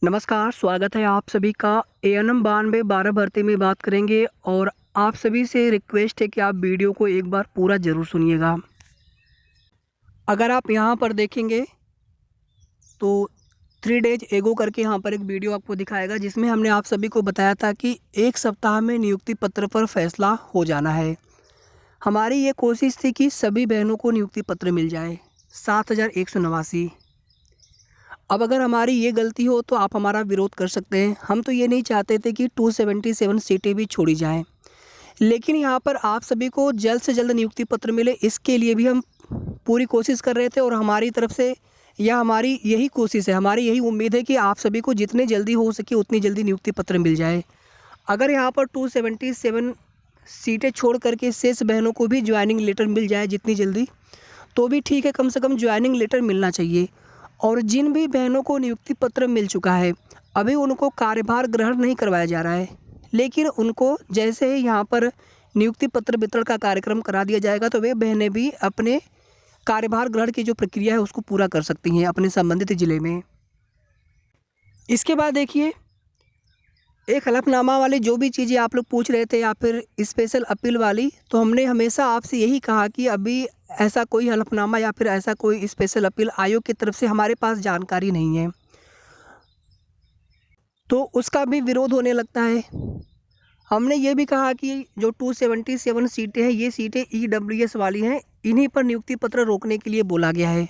नमस्कार, स्वागत है आप सभी का। एएनएम 9212 भर्ती में बात करेंगे और आप सभी से रिक्वेस्ट है कि आप वीडियो को एक बार पूरा ज़रूर सुनिएगा। अगर आप यहाँ पर देखेंगे तो 3 डेज एगो करके यहाँ पर एक वीडियो आपको दिखाएगा, जिसमें हमने आप सभी को बताया था कि 1 सप्ताह में नियुक्ति पत्र पर फैसला हो जाना है। हमारी ये कोशिश थी कि सभी बहनों को नियुक्ति पत्र मिल जाए, 7189। अब अगर हमारी ये गलती हो तो आप हमारा विरोध कर सकते हैं। हम तो ये नहीं चाहते थे कि 277 सीटें भी छोड़ी जाएं, लेकिन यहाँ पर आप सभी को जल्द से जल्द नियुक्ति पत्र मिले, इसके लिए भी हम पूरी कोशिश कर रहे थे। और हमारी तरफ से या हमारी यही कोशिश है, हमारी यही उम्मीद है कि आप सभी को जितने जल्दी हो सके उतनी जल्दी नियुक्ति पत्र मिल जाए। अगर यहाँ पर 277 सीटें छोड़ करके शेष बहनों को भी ज्वाइनिंग लेटर मिल जाए जितनी जल्दी, तो भी ठीक है, कम से कम ज्वाइनिंग लेटर मिलना चाहिए। और जिन भी बहनों को नियुक्ति पत्र मिल चुका है, अभी उनको कार्यभार ग्रहण नहीं करवाया जा रहा है, लेकिन उनको जैसे ही यहाँ पर नियुक्ति पत्र वितरण का कार्यक्रम करा दिया जाएगा तो वे बहनें भी अपने कार्यभार ग्रहण की जो प्रक्रिया है उसको पूरा कर सकती हैं अपने संबंधित ज़िले में। इसके बाद देखिए, एक हलफनामा वाली जो भी चीज़ें आप लोग पूछ रहे थे या फिर स्पेशल अपील वाली, तो हमने हमेशा आपसे यही कहा कि अभी ऐसा कोई हलफनामा या फिर ऐसा कोई स्पेशल अपील आयोग की तरफ से हमारे पास जानकारी नहीं है, तो उसका भी विरोध होने लगता है। हमने ये भी कहा कि जो 277 सीटें हैं, ये सीटें ईडब्ल्यूएस वाली हैं, इन्हीं पर नियुक्ति पत्र रोकने के लिए बोला गया है,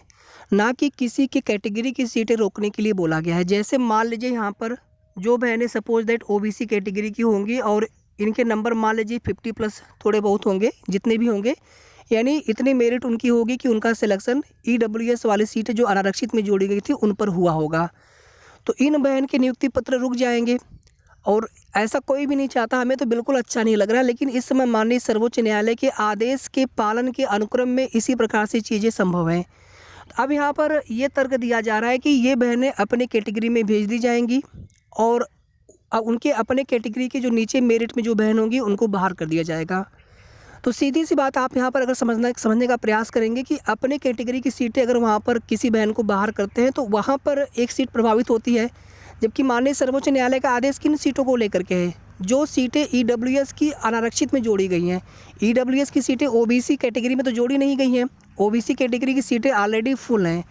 ना कि किसी की कैटेगरी की सीटें रोकने के लिए बोला गया है। जैसे मान लीजिए यहाँ पर जो बहनें सपोज दैट ओबीसी कैटेगरी की होंगी और इनके नंबर मान लीजिए 50 प्लस थोड़े बहुत होंगे, जितने भी होंगे, यानी इतनी मेरिट उनकी होगी कि उनका सिलेक्शन ईडब्ल्यूएस वाली सीटें जो अनारक्षित में जोड़ी गई थी उन पर हुआ होगा, तो इन बहन के नियुक्ति पत्र रुक जाएंगे। और ऐसा कोई भी नहीं चाहता, हमें तो बिल्कुल अच्छा नहीं लग रहा, लेकिन इस समय माननीय सर्वोच्च न्यायालय के आदेश के पालन के अनुक्रम में इसी प्रकार से चीज़ें संभव हैं। अब यहाँ पर ये तर्क दिया जा रहा है कि ये बहनें अपने कैटेगरी में भेज दी जाएंगी और उनके अपने कैटेगरी के जो नीचे मेरिट में जो बहन होंगी उनको बाहर कर दिया जाएगा। तो सीधी सी बात, आप यहाँ पर अगर समझने का प्रयास करेंगे कि अपने कैटेगरी की सीटें अगर वहाँ पर किसी बहन को बाहर करते हैं तो वहाँ पर एक सीट प्रभावित होती है, जबकि माननीय सर्वोच्च न्यायालय का आदेश किन सीटों को लेकर के है, जो सीटें ईडब्ल्यूएस की अनारक्षित में जोड़ी गई हैं। ईडब्ल्यूएस की सीटें ओबीसी कैटेगरी में तो जोड़ी नहीं गई हैं, ओबीसी कैटेगरी की सीटें ऑलरेडी फुल हैं,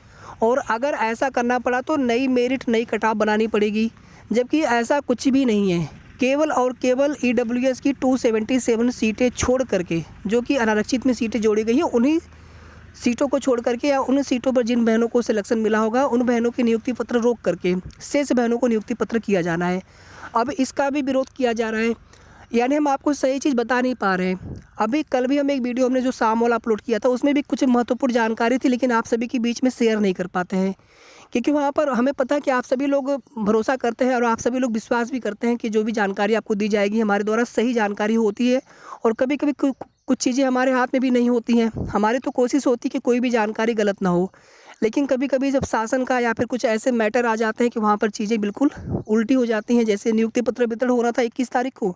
और अगर ऐसा करना पड़ा तो नई मेरिट नई कटाव बनानी पड़ेगी, जबकि ऐसा कुछ भी नहीं है। केवल और केवल ईडब्ल्यूएस की 277 सीटें छोड़ करके, जो कि अनारक्षित में सीटें जोड़ी गई हैं, उन्हीं सीटों को छोड़ करके या उन सीटों पर जिन बहनों को सिलेक्शन मिला होगा उन बहनों की नियुक्ति पत्र रोक करके शेष बहनों को नियुक्ति पत्र किया जाना है। अब इसका भी विरोध किया जा रहा है, यानी हम आपको सही चीज़ बता नहीं पा रहे हैं। अभी कल भी हम एक वीडियो हमने जो शाम वाला अपलोड किया था उसमें भी कुछ महत्वपूर्ण जानकारी थी, लेकिन आप सभी के बीच में शेयर नहीं कर पाते हैं, क्योंकि वहाँ पर हमें पता है कि आप सभी लोग भरोसा करते हैं और आप सभी लोग विश्वास भी करते हैं कि जो भी जानकारी आपको दी जाएगी हमारे द्वारा सही जानकारी होती है। और कभी कभी कुछ चीज़ें हमारे हाथ में भी नहीं होती हैं। हमारी तो कोशिश होती है कि कोई भी जानकारी गलत ना हो, लेकिन कभी कभी जब शासन का या फिर कुछ ऐसे मैटर आ जाते हैं कि वहाँ पर चीज़ें बिल्कुल उल्टी हो जाती हैं। जैसे नियुक्ति पत्र वितरण हो रहा था 21 तारीख को,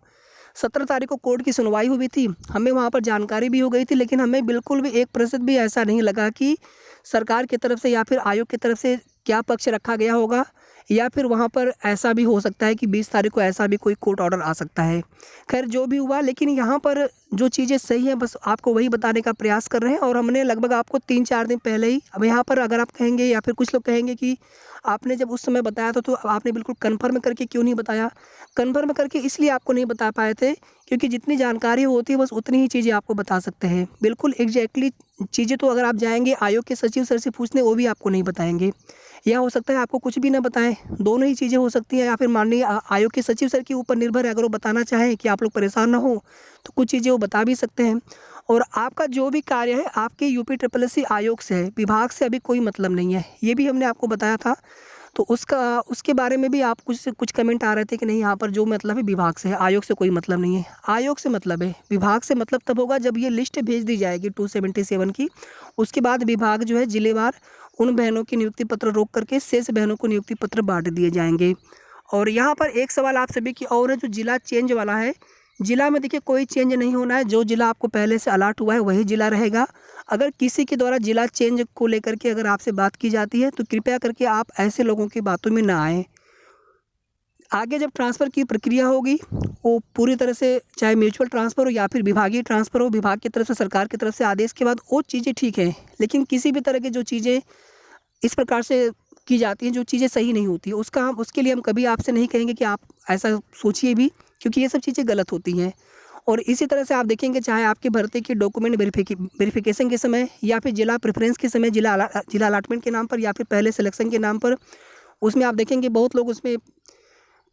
17 तारीख को कोर्ट की सुनवाई हुई थी, हमें वहाँ पर जानकारी भी हो गई थी, लेकिन हमें बिल्कुल भी 1% भी ऐसा नहीं लगा कि सरकार की तरफ से या फिर आयोग की तरफ से क्या पक्ष रखा गया होगा, या फिर वहाँ पर ऐसा भी हो सकता है कि 20 तारीख को ऐसा भी कोई कोर्ट ऑर्डर आ सकता है। खैर जो भी हुआ, लेकिन यहाँ पर जो चीज़ें सही हैं बस आपको वही बताने का प्रयास कर रहे हैं। और हमने लगभग आपको 3-4 दिन पहले ही, अब यहाँ पर अगर आप कहेंगे या फिर कुछ लोग कहेंगे कि आपने जब उस समय बताया था तो आपने बिल्कुल कन्फर्म करके क्यों नहीं बताया। कन्फर्म करके इसलिए आपको नहीं बता पाए थे क्योंकि जितनी जानकारी होती है बस उतनी ही चीज़ें आपको बता सकते हैं। बिल्कुल एग्जैक्टली चीज़ें तो अगर आप जाएंगे आयोग के सचिव सर से पूछने, वो भी आपको नहीं बताएंगे, या हो सकता है आपको कुछ भी ना बताएं, दोनों ही चीज़ें हो सकती हैं। या फिर माननीय आयोग के सचिव सर के ऊपर निर्भर है, अगर वो बताना चाहें कि आप लोग परेशान ना हो तो कुछ चीज़ें वो बता भी सकते हैं। और आपका जो भी कार्य है आपके यूपी ट्रिपल एस सी आयोग से है, विभाग से अभी कोई मतलब नहीं है, ये भी हमने आपको बताया था। तो उसके बारे में भी आप कुछ कमेंट आ रहे थे कि नहीं यहाँ पर जो मतलब है विभाग से है, आयोग से कोई मतलब नहीं है। आयोग से मतलब है, विभाग से मतलब तब होगा जब ये लिस्ट भेज दी जाएगी 277 की, उसके बाद विभाग जो है जिलेवार उन बहनों की नियुक्ति पत्र रोक करके शेष बहनों को नियुक्ति पत्र बांट दिए जाएंगे। और यहाँ पर एक सवाल आप सभी की और है, जो जिला चेंज वाला है, जिला में देखिए कोई चेंज नहीं होना है, जो जिला आपको पहले से अलॉट हुआ है वही जिला रहेगा। अगर किसी के द्वारा जिला चेंज को लेकर के अगर आपसे बात की जाती है तो कृपया करके आप ऐसे लोगों की बातों में ना आएँ। आगे जब ट्रांसफ़र की प्रक्रिया होगी वो पूरी तरह से चाहे म्यूचुअल ट्रांसफ़र हो या फिर विभागीय ट्रांसफ़र हो, विभाग की तरफ से सरकार की तरफ से आदेश के बाद वो चीज़ें ठीक है। लेकिन किसी भी तरह की जो चीज़ें इस प्रकार से की जाती हैं, जो चीज़ें सही नहीं होती, उसके लिए हम कभी आपसे नहीं कहेंगे कि आप ऐसा सोचिए भी, क्योंकि ये सब चीज़ें गलत होती हैं। और इसी तरह से आप देखेंगे चाहे आपकी भर्ती की डॉक्यूमेंट वेरिफिकेशन के समय या फिर जिला प्रेफ़रेंस के समय, जिला अलॉटमेंट के नाम पर या फिर पहले सिलेक्शन के नाम पर, उसमें आप देखेंगे बहुत लोग उसमें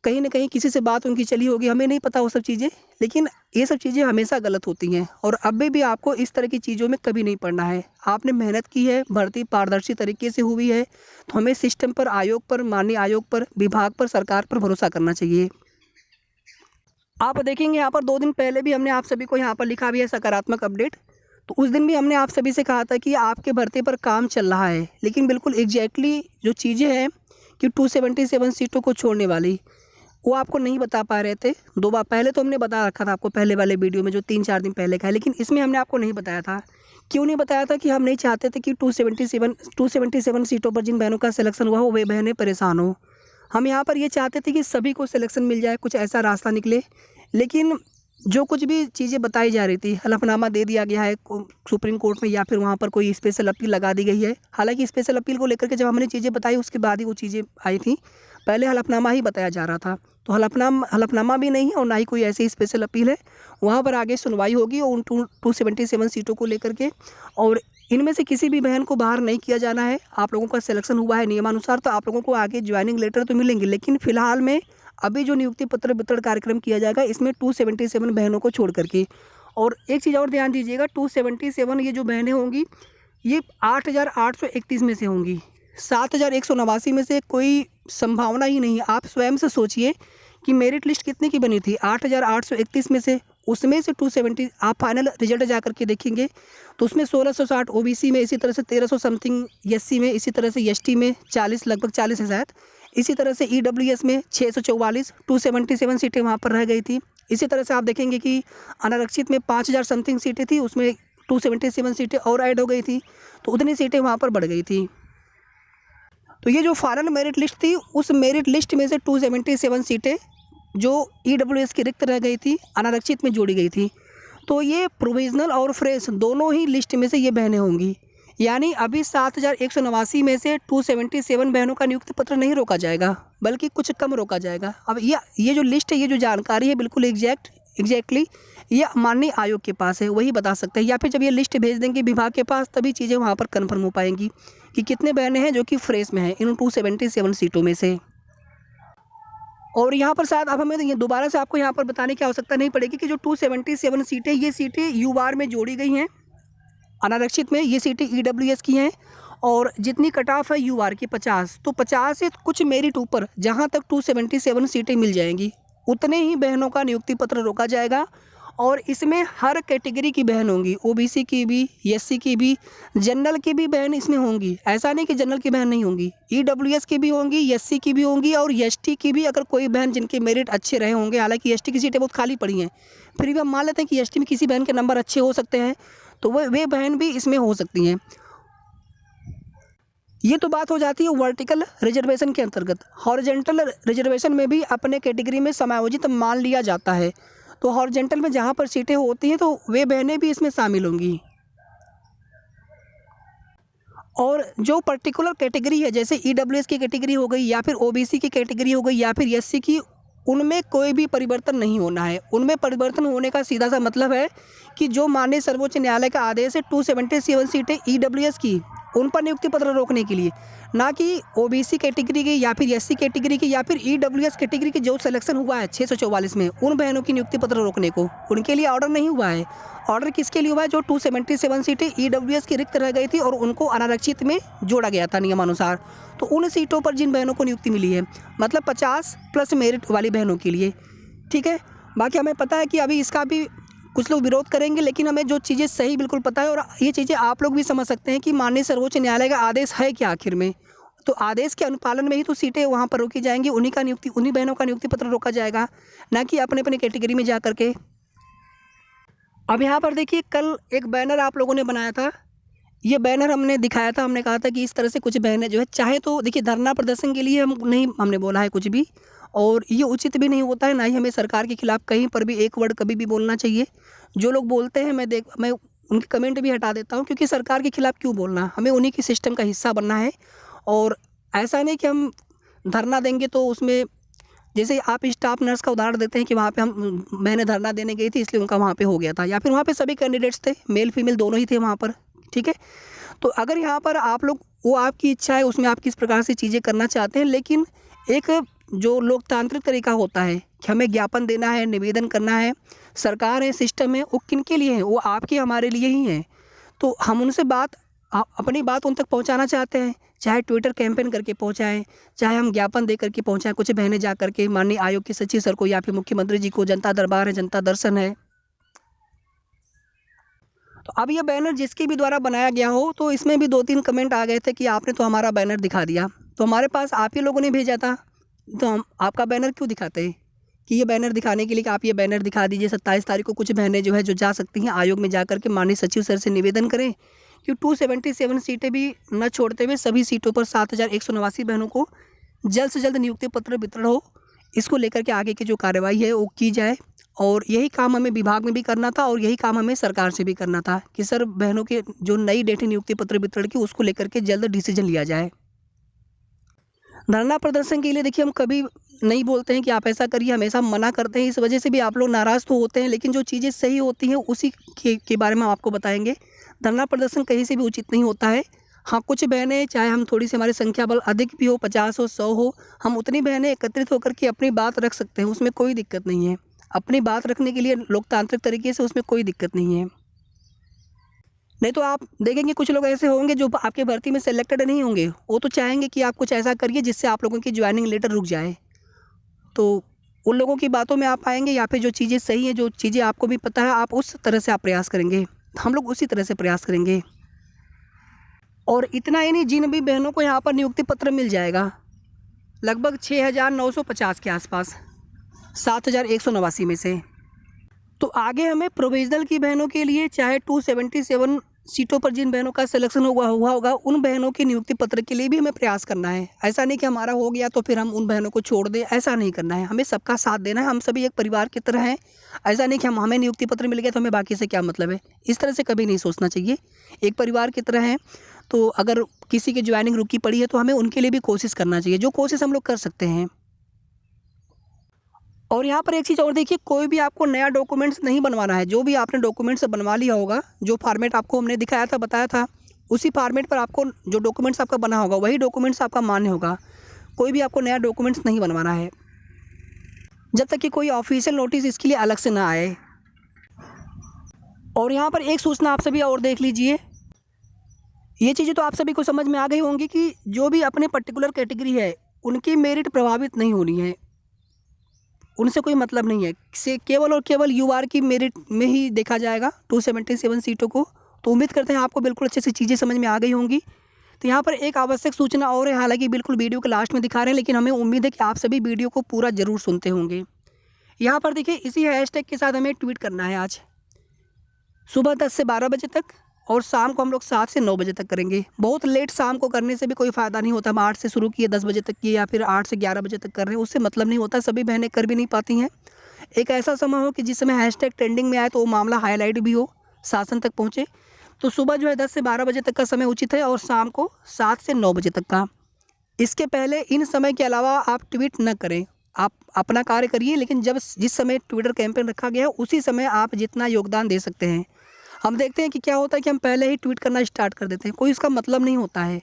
कहीं न कहीं किसी से बात उनकी चली होगी, हमें नहीं पता वो सब चीज़ें, लेकिन ये सब चीज़ें हमेशा गलत होती हैं और अभी भी आपको इस तरह की चीज़ों में कभी नहीं पड़ना है। आपने मेहनत की है, भर्ती पारदर्शी तरीके से हुई है, तो हमें सिस्टम पर, आयोग पर, माननीय आयोग पर, विभाग पर, सरकार पर भरोसा करना चाहिए। आप देखेंगे यहाँ पर 2 दिन पहले भी हमने आप सभी को यहाँ पर लिखा भी है सकारात्मक अपडेट। तो उस दिन भी हमने आप सभी से कहा था कि आपके भर्ती पर काम चल रहा है, लेकिन बिल्कुल एग्ज़ैक्टली जो चीज़ें हैं कि 277 सीटों को छोड़ने वाली, वो आपको नहीं बता पा रहे थे। 2 बार पहले तो हमने बता रखा था आपको पहले वाले वीडियो में जो 3-4 दिन पहले का है, लेकिन इसमें हमने आपको नहीं बताया था। क्यों नहीं बताया था? कि हम नहीं चाहते थे कि 277 सीटों पर जिन बहनों का सिलेक्शन हुआ हो वे बहनें परेशान हों। हम यहाँ पर ये चाहते थे कि सभी को सिलेक्शन मिल जाए, कुछ ऐसा रास्ता निकले। लेकिन जो कुछ भी चीज़ें बताई जा रही थी, हलफनामा दे दिया गया है सुप्रीम कोर्ट में या फिर वहाँ पर कोई स्पेशल अपील लगा दी गई है। हालाँकि स्पेशल अपील को लेकर के जब हमने चीज़ें बताई उसके बाद ही वो चीज़ें आई थी। पहले हलफनामा ही बताया जा रहा था, तो हलफनामा भी नहीं है और ना ही कोई ऐसी स्पेशल अपील है। वहाँ पर आगे सुनवाई होगी और उन 277 सीटों को लेकर के, और इनमें से किसी भी बहन को बाहर नहीं किया जाना है। आप लोगों का सिलेक्शन हुआ है नियमानुसार, तो आप लोगों को आगे ज्वाइनिंग लेटर तो मिलेंगे, लेकिन फ़िलहाल में अभी जो नियुक्ति पत्र वितरण कार्यक्रम किया जाएगा इसमें 277 बहनों को छोड़ करके। और एक चीज़ और ध्यान दीजिएगा, 277 ये जो बहनें होंगी ये 8,831 में से होंगी। 7,189 में से कोई संभावना ही नहीं है। आप स्वयं से सोचिए कि मेरिट लिस्ट कितने की बनी थी, 8,831 में से, उसमें से 270 आप फाइनल रिजल्ट जा करके देखेंगे तो उसमें 1660 ओबीसी में, इसी तरह से 1300 समथिंग एससी में, इसी तरह से एसटी में 40, लगभग 40 है शायद, इसी तरह से ईडब्ल्यूएस में 644, 277 सीटें वहाँ पर रह गई थी। इसी तरह से आप देखेंगे कि अनारक्षित में 5000 समथिंग सीटें थी, उसमें 277 सीटें और ऐड हो गई थी, तो उतनी सीटें वहाँ पर बढ़ गई थी। तो ये जो फाइनल मेरिट लिस्ट थी, उस मेरिट लिस्ट में से 277 सीटें जो ईडब्ल्यूएस की रिक्त रह गई थी, अनारक्षित में जोड़ी गई थी। तो ये प्रोविज़नल और फ्रेश दोनों ही लिस्ट में से ये बहनें होंगी। यानी अभी 7,189 में से 277 बहनों का नियुक्ति पत्र नहीं रोका जाएगा, बल्कि कुछ कम रोका जाएगा। अब ये जो लिस्ट है, ये जो जानकारी है, बिल्कुल एग्जैक्टली ये माननीय आयोग के पास है, वही बता सकते हैं, या फिर जब ये लिस्ट भेज देंगे विभाग के पास तभी चीज़ें वहाँ पर कन्फर्म हो पाएंगी कि कितने बहनें हैं जो कि फ्रेश में हैं इन 277 सीटों में से। और यहाँ पर शायद अब हमें ये दोबारा से आपको यहाँ पर बताने की आवश्यकता नहीं पड़ेगी कि जो 277 सीटें, ये सीटें यूआर में जोड़ी गई हैं, अनारक्षित में ये सीटें ईडब्ल्यूएस की हैं, और जितनी कट ऑफ है यूआर की 50, तो 50 से कुछ मेरिट ऊपर जहाँ तक 277 सीटें मिल जाएंगी उतने ही बहनों का नियुक्ति पत्र रोका जाएगा। और इसमें हर कैटेगरी की बहन होंगी, ओबीसी की भी, एससी की भी, जनरल की भी बहन इसमें होंगी। ऐसा नहीं कि जनरल की बहन नहीं होंगी, ईडब्ल्यूएस की भी होंगी, एससी की भी होंगी और एसटी की भी। अगर कोई बहन जिनके मेरिट अच्छे रहे होंगे, हालांकि एसटी की सीटें बहुत खाली पड़ी हैं, फिर भी हम मान लेते हैं कि एसटी में किसी बहन के नंबर अच्छे हो सकते हैं, तो वे बहन भी इसमें हो सकती हैं। ये तो बात हो जाती है वर्टिकल रिजर्वेशन के अंतर्गत। हॉरिजेंटल रिजर्वेशन में भी अपने कैटेगरी में समायोजित मान लिया जाता है, तो हॉरिजेंटल में जहाँ पर सीटें होती हैं तो वे बहनें भी इसमें शामिल होंगी। और जो पर्टिकुलर कैटेगरी है, जैसे ईडब्ल्यूएस की कैटेगरी हो गई या फिर ओबीसी की कैटेगरी हो गई या फिर एससी की, उनमें कोई भी परिवर्तन नहीं होना है। उनमें परिवर्तन होने का सीधा सा मतलब है कि जो माननीय सर्वोच्च न्यायालय का आदेश है 277 सीटें ईडब्ल्यूएस की, उन पर नियुक्ति पत्र रोकने के लिए, ना कि ओबीसी कैटेगरी की या फिर एससी कैटेगरी की या फिर ईडब्ल्यूएस कैटेगरी की जो सिलेक्शन हुआ है 644 में, उन बहनों की नियुक्ति पत्र रोकने को उनके लिए ऑर्डर नहीं हुआ है। ऑर्डर किसके लिए हुआ है? जो 277 सीटें ईडब्ल्यूएस की रिक्त रह गई थी और उनको अनारक्षित में जोड़ा गया था नियमानुसार, तो उन सीटों पर जिन बहनों को नियुक्ति मिली है, मतलब 50 प्लस मेरिट वाली बहनों के लिए। ठीक है, बाकी हमें पता है कि अभी इसका भी कुछ लोग विरोध करेंगे, लेकिन हमें जो चीज़ें सही बिल्कुल पता है, और ये चीज़ें आप लोग भी समझ सकते हैं कि माननीय सर्वोच्च न्यायालय का आदेश है क्या आखिर में। तो आदेश के अनुपालन में ही तो सीटें वहाँ पर रोकी जाएंगी, उन्हीं बहनों का नियुक्ति पत्र रोका जाएगा, ना कि अपने अपने कैटेगरी में जा करके। अब यहाँ पर देखिए, कल एक बैनर आप लोगों ने बनाया था ये बैनर हमने दिखाया था, हमने कहा था कि इस तरह से कुछ बहनें जो है चाहे तो देखिए धरना प्रदर्शन के लिए हम नहीं हमने बोला है कुछ भी, और ये उचित भी नहीं होता है, ना ही हमें सरकार के खिलाफ कहीं पर भी एक वर्ड कभी भी बोलना चाहिए। जो लोग बोलते हैं मैं उनके कमेंट भी हटा देता हूँ, क्योंकि सरकार के खिलाफ क्यों बोलना, हमें उन्हीं के सिस्टम का हिस्सा बनना है। और ऐसा नहीं कि हम धरना देंगे तो उसमें, जैसे आप स्टाफ नर्स का उदाहरण देते हैं कि वहाँ पे मैंने धरना देने गई थी इसलिए उनका वहाँ पे हो गया था, या फिर वहाँ पे सभी कैंडिडेट्स थे, मेल फीमेल दोनों ही थे वहाँ पर, ठीक है। तो अगर यहाँ पर आप लोग, वो आपकी इच्छा है, उसमें आप किस प्रकार से चीज़ें करना चाहते हैं, लेकिन एक जो लोकतांत्रिक तरीका होता है कि हमें ज्ञापन देना है, निवेदन करना है, सरकार है, सिस्टम है, वो किन के लिए है, वो आपके हमारे लिए ही हैं। तो हम उनसे अपनी बात उन तक पहुंचाना चाहते हैं, चाहे ट्विटर कैंपेन करके पहुंचाएं, चाहे हम ज्ञापन दे करके पहुंचाएं, कुछ बहनें जा करके माननीय आयोग के सचिव सर को या फिर मुख्यमंत्री जी को, जनता दरबार है, जनता दर्शन है। तो अब ये बैनर जिसके भी द्वारा बनाया गया हो, तो इसमें भी 2-3 कमेंट आ गए थे कि आपने तो हमारा बैनर दिखा दिया, तो हमारे पास आप ही लोगों ने भेजा था, तो हम आपका बैनर क्यों दिखाते हैं कि ये बैनर दिखाने के लिए कि आप ये बैनर दिखा दीजिए। 27 तारीख को कुछ बहनें जो है जो जा सकती हैं आयोग में जा कर के माननीय सचिव सर से निवेदन करें कि 277 सीटें भी न छोड़ते हुए सभी सीटों पर 7189 बहनों को जल्द से जल्द नियुक्ति पत्र वितरण हो। इसको लेकर के आगे की जो कार्यवाही है वो की जाए, और यही काम हमें विभाग में भी करना था और यही काम हमें सरकार से भी करना था कि सर बहनों के जो नई डेट है नियुक्ति पत्र वितरण की, उसको लेकर के जल्द डिसीजन लिया जाए। धरना प्रदर्शन के लिए देखिए हम कभी नहीं बोलते हैं कि आप ऐसा करिए, हमेशा मना करते हैं, इस वजह से भी आप लोग नाराज़ तो होते हैं, लेकिन जो चीज़ें सही होती हैं उसी के बारे में हम आपको बताएंगे। धरना प्रदर्शन कहीं से भी उचित नहीं होता है। हाँ, कुछ बहनें, चाहे हम थोड़ी सी हमारी संख्या बल अधिक भी हो, 50 हो, 100 हो, हम उतनी बहनें एकत्रित होकर के अपनी बात रख सकते हैं, उसमें कोई दिक्कत नहीं है। अपनी बात रखने के लिए लोकतांत्रिक तरीके से उसमें कोई दिक्कत नहीं है। नहीं तो आप देखेंगे कुछ लोग ऐसे होंगे जो आपके भर्ती में सेलेक्टेड नहीं होंगे, वो तो चाहेंगे कि आप कुछ ऐसा करिए जिससे आप लोगों की ज्वाइनिंग लेटर रुक जाए। तो उन लोगों की बातों में आप आएंगे, या फिर जो चीज़ें सही हैं, जो चीज़ें आपको भी पता है, आप उस तरह से आप प्रयास करेंगे, हम लोग उसी तरह से प्रयास करेंगे। और इतना ही नहीं, जिन भी बहनों को यहाँ पर नियुक्ति पत्र मिल जाएगा, लगभग 6950 के आसपास, 7189 में से, तो आगे हमें प्रोविजनल की बहनों के लिए चाहे 277 सीटों पर जिन बहनों का सिलेक्शन हुआ होगा उन बहनों के नियुक्ति पत्र के लिए भी हमें प्रयास करना है। ऐसा नहीं कि हमारा हो गया तो फिर हम उन बहनों को छोड़ दें, ऐसा नहीं करना है, हमें सबका साथ देना है। हम सभी एक परिवार की तरह हैं। ऐसा नहीं कि हमें नियुक्ति पत्र मिल गया तो हमें बाकी से क्या मतलब है, इस तरह से कभी नहीं सोचना चाहिए। एक परिवार की तरह है, तो अगर किसी की ज्वाइनिंग रुकी पड़ी है तो हमें उनके लिए भी कोशिश करना चाहिए, जो कोशिश हम लोग कर सकते हैं। और यहाँ पर एक चीज़ और देखिए, कोई भी आपको नया डॉक्यूमेंट्स नहीं बनवाना है। जो भी आपने डॉक्यूमेंट्स बनवा लिया होगा, जो फॉर्मेट आपको हमने दिखाया था, बताया था, उसी फॉर्मेट पर आपको जो डॉक्यूमेंट्स आपका बना होगा वही डॉक्यूमेंट्स आपका मान्य होगा। कोई भी आपको नया डॉक्यूमेंट्स नहीं बनवाना है जब तक कि कोई ऑफिशियल नोटिस इसके लिए अलग से ना आए। और यहाँ पर एक सूचना आप सभी और देख लीजिए, ये चीज़ें तो आप सभी को समझ में आ गई होंगी कि जो भी अपने पर्टिकुलर कैटेगरी है उनकी मेरिट प्रभावित नहीं होनी है, उनसे कोई मतलब नहीं है, से केवल और केवल यूआर की मेरिट में ही देखा जाएगा 277 सीटों को। तो उम्मीद करते हैं आपको बिल्कुल अच्छे से चीज़ें समझ में आ गई होंगी। तो यहाँ पर एक आवश्यक सूचना और है, हालांकि बिल्कुल वीडियो के लास्ट में दिखा रहे हैं, लेकिन हमें उम्मीद है कि आप सभी वीडियो को पूरा ज़रूर सुनते होंगे। यहाँ पर देखिए, इसी हैशटैग के साथ हमें ट्वीट करना है आज सुबह 10 से 12 बजे तक, और शाम को हम लोग 7 से 9 बजे तक करेंगे। बहुत लेट शाम को करने से भी कोई फ़ायदा नहीं होता। हम 8 से शुरू किए 10 बजे तक किए, या फिर 8 से 11 बजे तक कर रहे हैं, उससे मतलब नहीं होता, सभी बहनें कर भी नहीं पाती हैं। एक ऐसा समय हो कि जिस समय हैशटैग ट्रेंडिंग में आए तो वो मामला हाईलाइट भी हो, शासन तक पहुँचे। तो सुबह जो है 10 से 12 बजे तक का समय उचित है, और शाम को 7 से 9 बजे तक का। इसके पहले इन समय के अलावा आप ट्वीट न करें, आप अपना कार्य करिए, लेकिन जिस समय ट्विटर कैंपेन रखा गया है उसी समय आप जितना योगदान दे सकते हैं। हम देखते हैं कि क्या होता है कि हम पहले ही ट्वीट करना स्टार्ट कर देते हैं, कोई उसका मतलब नहीं होता है।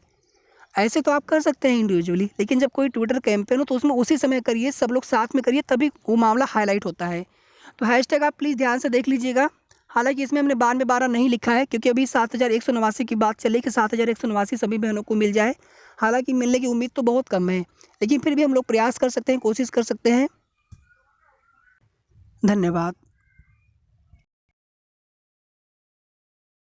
ऐसे तो आप कर सकते हैं इंडिविजुअली, लेकिन जब कोई ट्विटर कैंपेन हो तो उसमें उसी समय करिए, सब लोग साथ में करिए, तभी वो मामला हाईलाइट होता है। तो हैशटैग आप प्लीज़ ध्यान से देख लीजिएगा। हालांकि इसमें हमने 92-12 नहीं लिखा है, क्योंकि अभी 7189 की बात चले कि 7189 सभी बहनों को मिल जाए। हालांकि मिलने की उम्मीद तो बहुत कम है, लेकिन फिर भी हम लोग प्रयास कर सकते हैं, कोशिश कर सकते हैं। धन्यवाद।